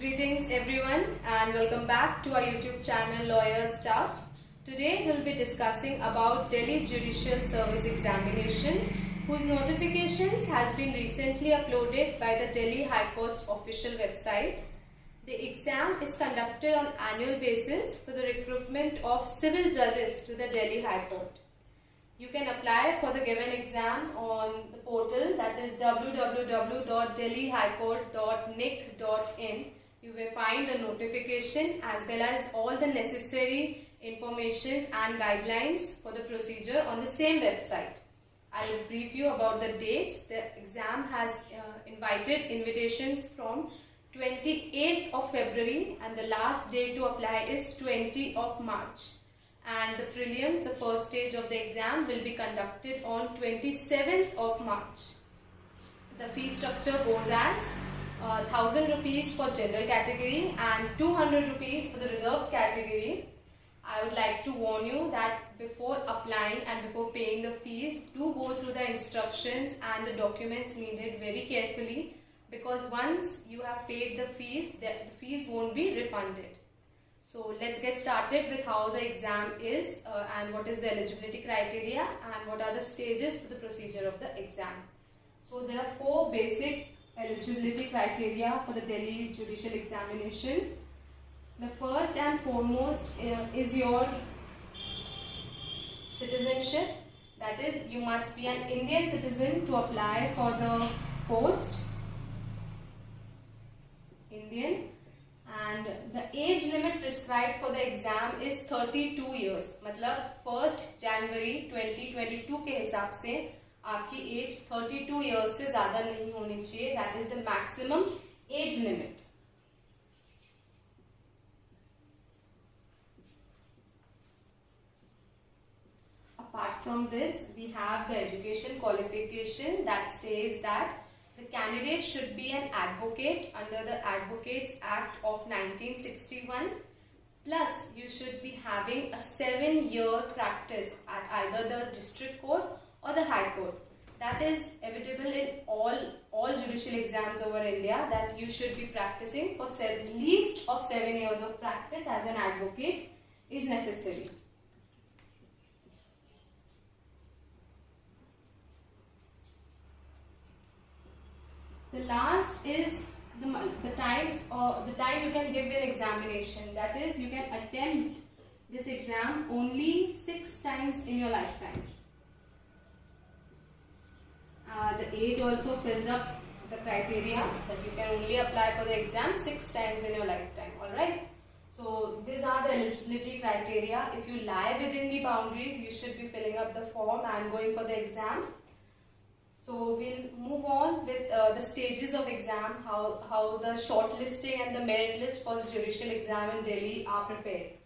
Greetings everyone and welcome back to our YouTube channel Lawyer Stuff. Today we'll be discussing about Delhi Judicial Service Examination, whose notifications has been recently uploaded by the Delhi High Court's official website. The exam is conducted on annual basis for the recruitment of civil judges to the Delhi High Court. You can apply for the given exam on the portal, that is www.delhihighcourt.nic.in. You will find the notification as well as all the necessary informations and guidelines for the procedure on the same website. I will brief you about the dates. The exam has invited invitations from 28th of February and the last day to apply is 20th of March. And the prelims, the first stage of the exam, will be conducted on 27th of March. The fee structure goes as 1000 rupees for general category and 200 rupees for the reserved category. I would like to warn you that before applying and before paying the fees, do go through the instructions and the documents needed very carefully, because once you have paid the fees won't be refunded. So let's get started with how the exam is and what is the eligibility criteria and what are the stages for the procedure of the exam. So there are 4 basic eligibility criteria for the Delhi Judicial Examination. The first and foremost is your citizenship. That is, you must be an Indian citizen to apply for the post. Indian. And the age limit prescribed for the exam is 32 years. मतलब 1st January 2022 के हिसाब से आपकी as 32 years से ज़्यादा नहीं होनी चाहिए. That is the maximum age limit. Apart from this, we have the education qualification that says that the candidate should be an advocate under the Advocates Act of 1961. Plus, you should be having a 7-year practice at either the district court or the high court. That is evident in all judicial exams over India, that you should be practicing for least of 7 years of practice as an advocate is necessary. The last is the time you can give an examination. That is, you can attempt this exam only 6 times in your lifetime. The age also fills up the criteria that you can only apply for the exam 6 times in your lifetime. Alright. So these are the eligibility criteria. If you lie within the boundaries, you should be filling up the form and going for the exam. So we'll move on with the stages of exam, how the shortlisting and the merit list for the judicial exam in Delhi are prepared.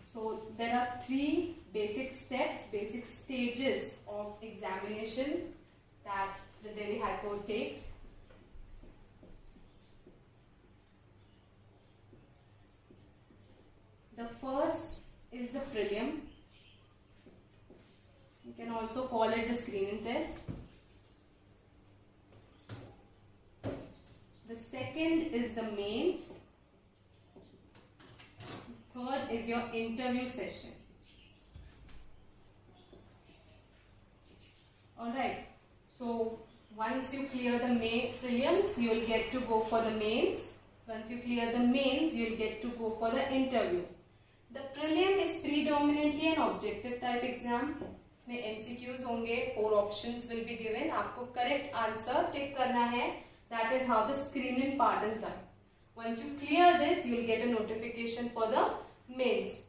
So there are 3 basic steps, basic stages of examination that the Delhi High Court takes. The first is the prelim. You can also call it the screening test. The second is the mains. Third is your interview session. Alright, so once you clear the prelims, you will get to go for the mains. Once you clear the mains, you will get to go for the interview. The prelim is predominantly an objective type exam. इसमें MCQs होंगे, 4 options will be given. आपको correct answer tick करना है. That is how the screening part is done. Once you clear this, you will get a notification for the mains.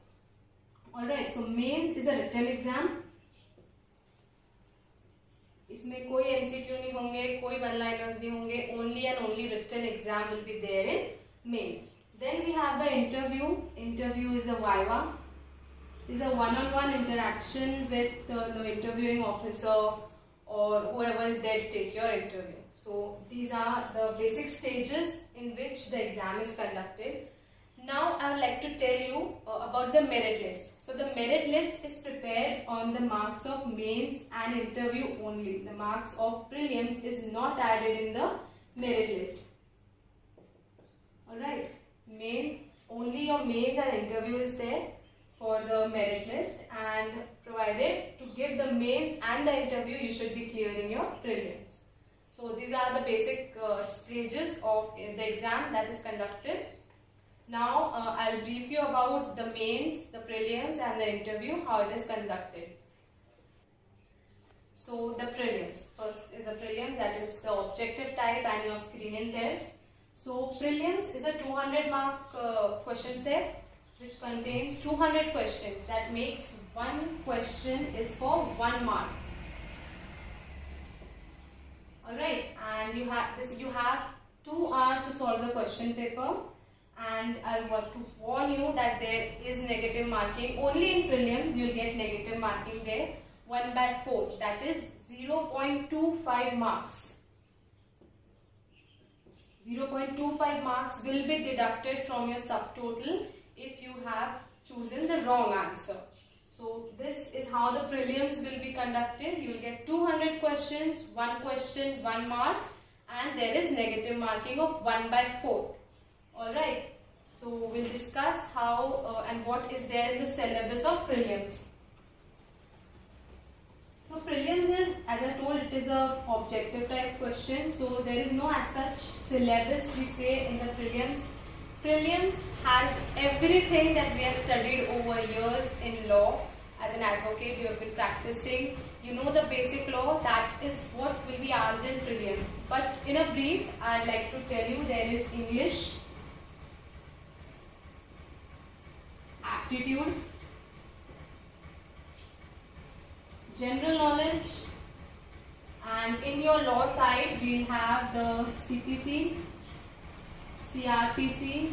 Alright, so mains is a written exam. इसमें कोई MCQ नहीं होंगे, कोई one-liners नहीं होंगे. Only and only written exam will be there in mains. Then we have the interview. Interview is the viva. This is a one-on-one interaction with the interviewing officer or whoever is there to take your interview. So these are the basic stages in which the exam is conducted. Now I would like to tell you about the merit list. So the merit list is prepared on the marks of mains and interview only. The marks of prelims is not added in the merit list. Alright. mains and interview is there for the merit list, and provided to give the mains and the interview, you should be clearing your prelims. So these are the basic stages of the exam that is conducted. Now I'll brief you about the mains, the prelims and the interview, how it is conducted. So the prelims, first is the prelims, that is the objective type and your screening test. So prelims is a 200 mark question set which contains 200 questions. That makes one question is for 1 mark. Alright, and you have 2 hours to solve the question paper, and I want to warn you that there is negative marking. Only in prelims you will get negative marking there, 1/4, that is 0.25 marks. 0.25 marks will be deducted from your subtotal if you have chosen the wrong answer. So this is how the prelims will be conducted. You will get 200 questions, 1 question, 1 mark, and there is negative marking of 1/4. Alright, so we'll discuss how and what is there in the syllabus of prelims. So prelims is, as I told, it is a objective type question. So there is no as such syllabus we say in the prelims. Prelims has everything that we have studied over years in law. As an advocate, you have been practicing. You know the basic law. That is what will be asked in prelims. But in a brief, I'd like to tell you there is English, aptitude, general knowledge, and in your law side we have the CPC, CRPC,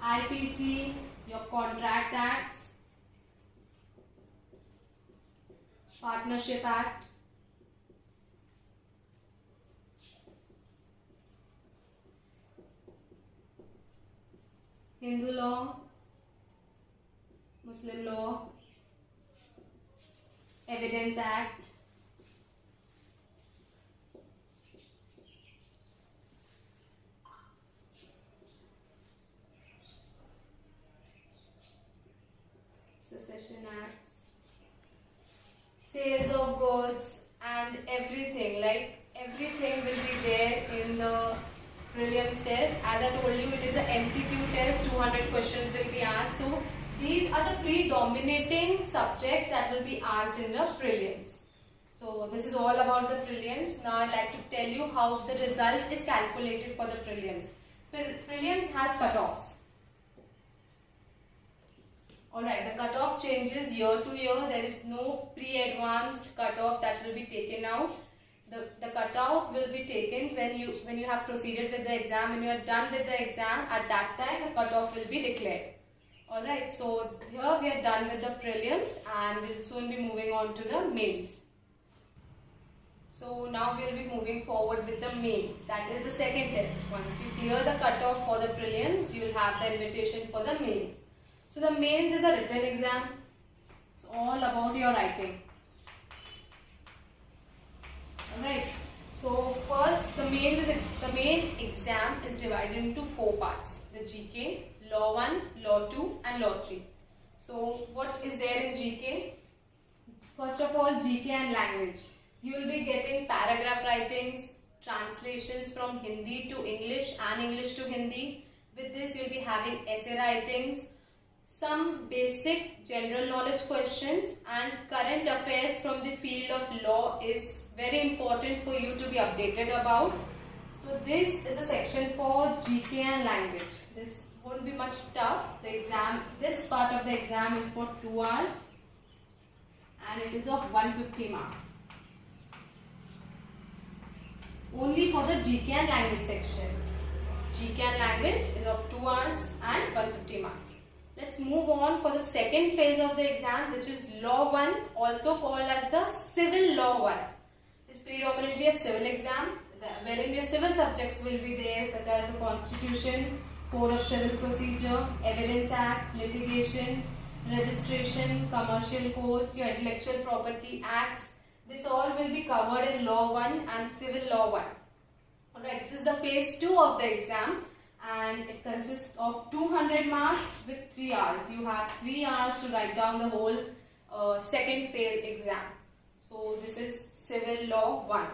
IPC, your contract acts, partnership act, Hindu law, Muslim law, Evidence Act, Succession Acts, sales of goods, and everything, like everything will be there in the prelims test. As I told you, it is a MCQ test, 200 questions will be asked. So these are the predominating subjects that will be asked in the prelims. So this is all about the prelims. Now I'd like to tell you how the result is calculated for the prelims. Prelims has cutoffs. Alright, the cutoff changes year to year. There is no pre-advanced cutoff that will be taken out. The cutoff will be taken when you have proceeded with the exam. When you are done with the exam, at that time the cutoff will be declared. Alright, so here we are done with the prelims and we'll soon be moving on to the mains. So now we'll be moving forward with the mains. That is the second test. Once you clear the cutoff for the prelims, you will have the invitation for the mains. So the mains is a written exam. It's all about your writing. Alright, so first the main exam is divided into 4 parts. The GK, Law 1, Law 2 and Law 3. So what is there in GK? First of all, GK and language. You will be getting paragraph writings, translations from Hindi to English and English to Hindi. With this you will be having essay writings, some basic general knowledge questions, and current affairs from the field of law is very important for you to be updated about. So this is a section for GK and language. This won't be much tough. This part of the exam is for 2 hours and it is of 150 marks. Only for the GK and language section. GK and language is of 2 hours and 150 marks. Let's move on for the second phase of the exam, which is Law 1, also called as the Civil Law 1. It is predominantly a civil exam wherein your civil subjects will be there, such as the Constitution, Code of Civil Procedure, Evidence Act, Litigation, Registration, Commercial Codes, your Intellectual Property Acts. This all will be covered in Law 1 and Civil Law 1. Alright, this is the phase 2 of the exam, and it consists of 200 marks with 3 hours. You have 3 hours to write down the whole second phase exam. So this is Civil Law 1.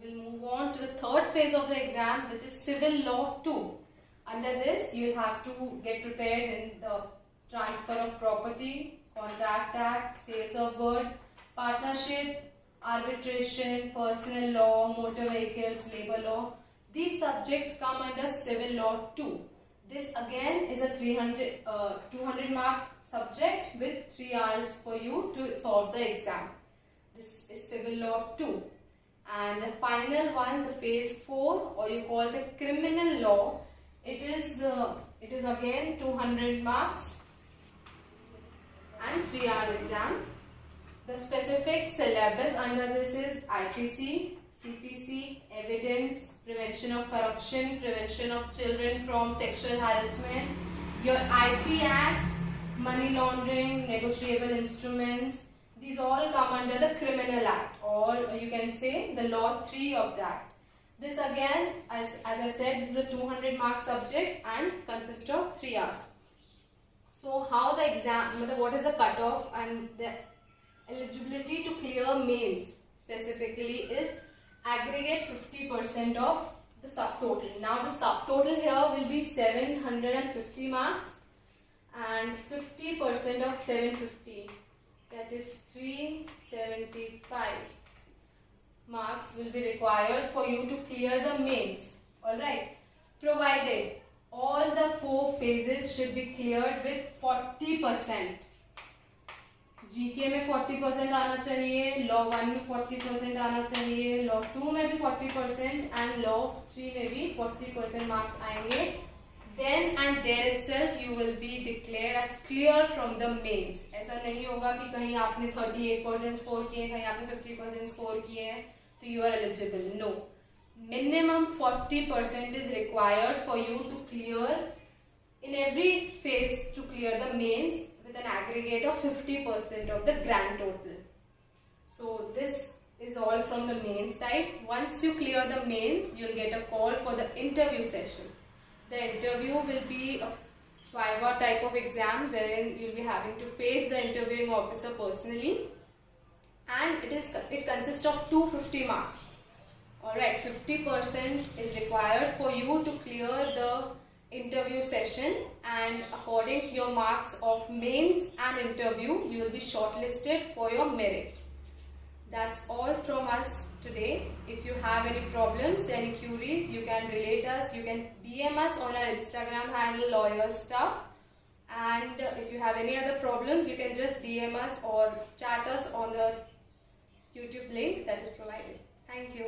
We'll move on to the third phase of the exam, which is Civil Law 2. Under this, you have to get prepared in the transfer of property, Contract Act, sales of goods, partnership, arbitration, personal law, motor vehicles, labor law. These subjects come under Civil Law 2. This again is a 200 mark subject with 3 hours for you to solve the exam. This is Civil Law 2. And the final one, the phase 4, or you call the criminal law, it is again 200 marks and 3-hour exam. The specific syllabus under this is IPC, CPC, evidence, prevention of corruption, prevention of children from sexual harassment, your IP Act, money laundering, negotiable instruments. These all come under the Criminal Act, or you can say the Law 3 of that. This again, as I said, this is a 200 mark subject and consists of 3 hours. So how the exam, what is the cutoff and the eligibility to clear mains specifically is aggregate 50% of the subtotal. Now the subtotal here will be 750 marks and 50% of 750, that is 375 marks will be required for you to clear the mains. Alright, provided all the 4 phases should be cleared with 40%. GK में 40% आना चाहिए, Law 1 में 40% आना चाहिए, Law 2 में भी 40% and Law 3 में भी 40% marks आएंगे. Then and there itself you will be declared as clear from the mains. ऐसा नहीं होगा कि कहीं आपने 38% स्कोर किए, कहीं आपने 50% स्कोर किए हैं, तो you are eligible. No. Minimum 40% is required for you to clear in every phase to clear the mains with an aggregate of 50% of the grand total. So this is all from the main side. Once you clear the mains, you will get a call for the interview session. The interview will be a viva type of exam wherein you will be having to face the interviewing officer personally, and it consists of 250 marks. Alright, 50% is required for you to clear the interview session, and according to your marks of mains and interview, you will be shortlisted for your merit. That's all from us today. If you have any problems, any queries, you can relate us. You can DM us on our Instagram handle Lawyer Stuff. And if you have any other problems, you can just DM us or chat us on the YouTube link that is provided. Thank you.